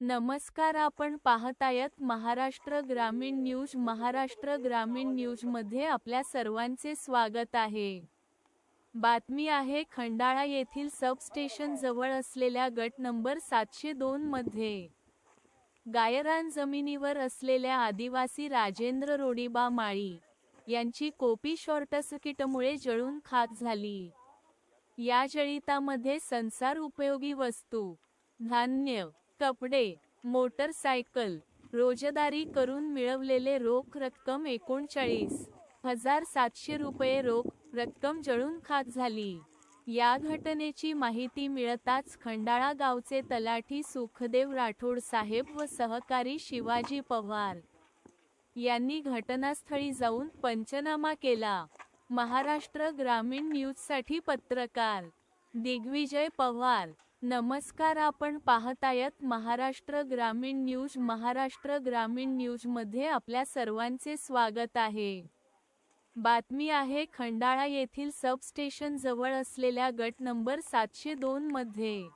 नमस्कार, आपण पाहतायत महाराष्ट्र ग्रामीण न्यूज. महाराष्ट्र ग्रामीण न्यूजमध्ये आपल्या सर्वांचे स्वागत आहे. बातमी आहे खंडाळा येथील सबस्टेशन जवळ असलेल्या गट नंबर 702 मध्ये गायरान जमिनीवर असलेल्या आदिवासी राजेंद्र रोडिबा माळी यांची कोपी शॉर्टसर्किटमुळे जळून खाक झाली. या जळितामध्ये संसार उपयोगी वस्तू, धान्य, कपडे, मोटरसायकल, रोजंदारी करून मिळवलेले रोख रक्कम 39,700 रुपये रोख रक्कम जळून खाक झाली. या घटनेची माहिती मिळताच खंडाळा गावचे तलाठी सुखदेव राठोड साहेब व सहकारी शिवाजी पवार यांनी घटनास्थळी जाऊन पंचनामा केला. महाराष्ट्र ग्रामीण न्यूजसाठी पत्रकार दिग्विजय पवार. नमस्कार, आपण पाहतायत महाराष्ट्र ग्रामीण न्यूज. महाराष्ट्र ग्रामीण न्यूजमध्ये आपल्या सर्वांचे स्वागत आहे. बातमी आहे खंडाळा येथील सबस्टेशन जवळ असलेल्या गट नंबर 702 मध्ये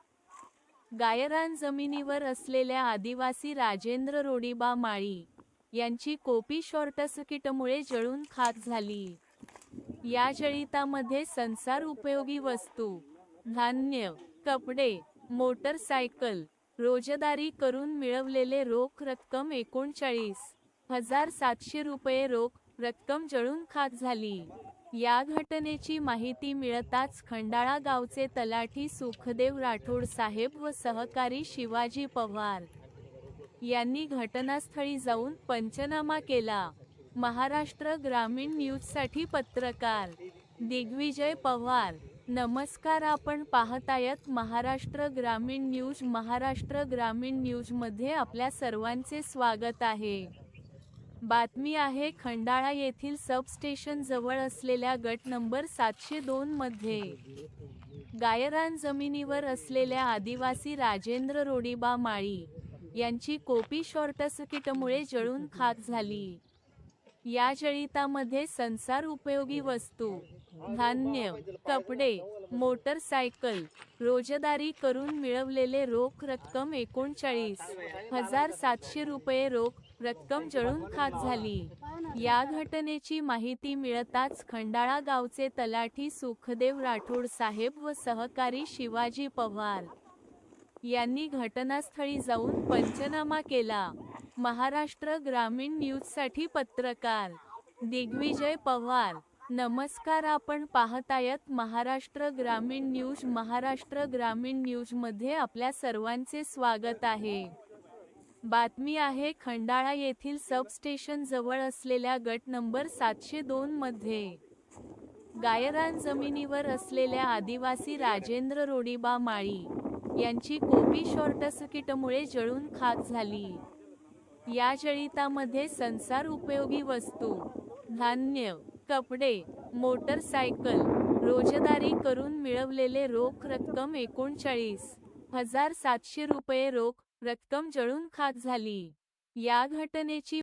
गायरान जमिनीवर असलेल्या आदिवासी राजेंद्र रोडिबा माळी यांची कोपी शॉर्टसर्किटमुळे जळून खाक झाली. या जळितामध्ये संसार उपयोगी वस्तू, धान्य, कपडे, मोटरसायकल, रोजंदारी करून मिळवलेले रोख रक्कम 39,700 रुपये रोख रक्कम जळून खाक झाली. या घटनेची माहिती मिळताच खंडाळा गावचे तलाठी सुखदेव राठोड साहेब व सहकारी शिवाजी पवार यांनी घटनास्थळी जाऊन पंचनामा केला. महाराष्ट्र ग्रामीण न्यूजसाठी पत्रकार दिग्विजय पवार. नमस्कार, आपण पाहतायत महाराष्ट्र ग्रामीण न्यूज. महाराष्ट्र ग्रामीण न्यूजमध्ये आपल्या सर्वांचे स्वागत आहे. बातमी आहे खंडाळा येथील सबस्टेशन जवळ असलेल्या गट नंबर 702 मध्ये गायरान जमिनीवर असलेल्या आदिवासी राजेंद्र रोडिबा माळी यांची कोपी शॉर्टसर्किटमुळे जळून खाक झाली. या जळितामध्ये संसार उपयोगी वस्तू, धान्य, कपडे, मोटरसायकल, रोजंदारी करून मिळवलेले रोख रक्कम 39,700 रुपये रोख रक्कम जळून खाक झाली. या घटनेची माहिती मिळताच खंडाळा गावचे तलाठी सुखदेव राठोड साहेब व सहकारी शिवाजी पवार यांनी घटनास्थळी जाऊन पंचनामा केला. महाराष्ट्र ग्रामीण न्यूजसाठी पत्रकार दिग्विजय पवार. नमस्कार, आपण पाहतायत महाराष्ट्र ग्रामीण न्यूज. महाराष्ट्र ग्रामीण न्यूजमध्ये आपल्या सर्वांचे स्वागत आहे. बातमी आहे खंडाळा येथील सबस्टेशन जवळ असलेल्या गट नंबर 702 मध्ये गायरान जमिनीवर असलेल्या आदिवासी राजेंद्र रोडिबा माळी यांची कोपी शॉर्टसर्किटमुळे जळून खाक झाली. या जळितामध्ये संसार उपयोगी वस्तू, धान्य, कपडे, मोटरसायकल, रोजंदारी करून मिळवलेले रोख रक्कम 39,700 रुपये रोख रक्कम जळून खाक झाली. या घटनेची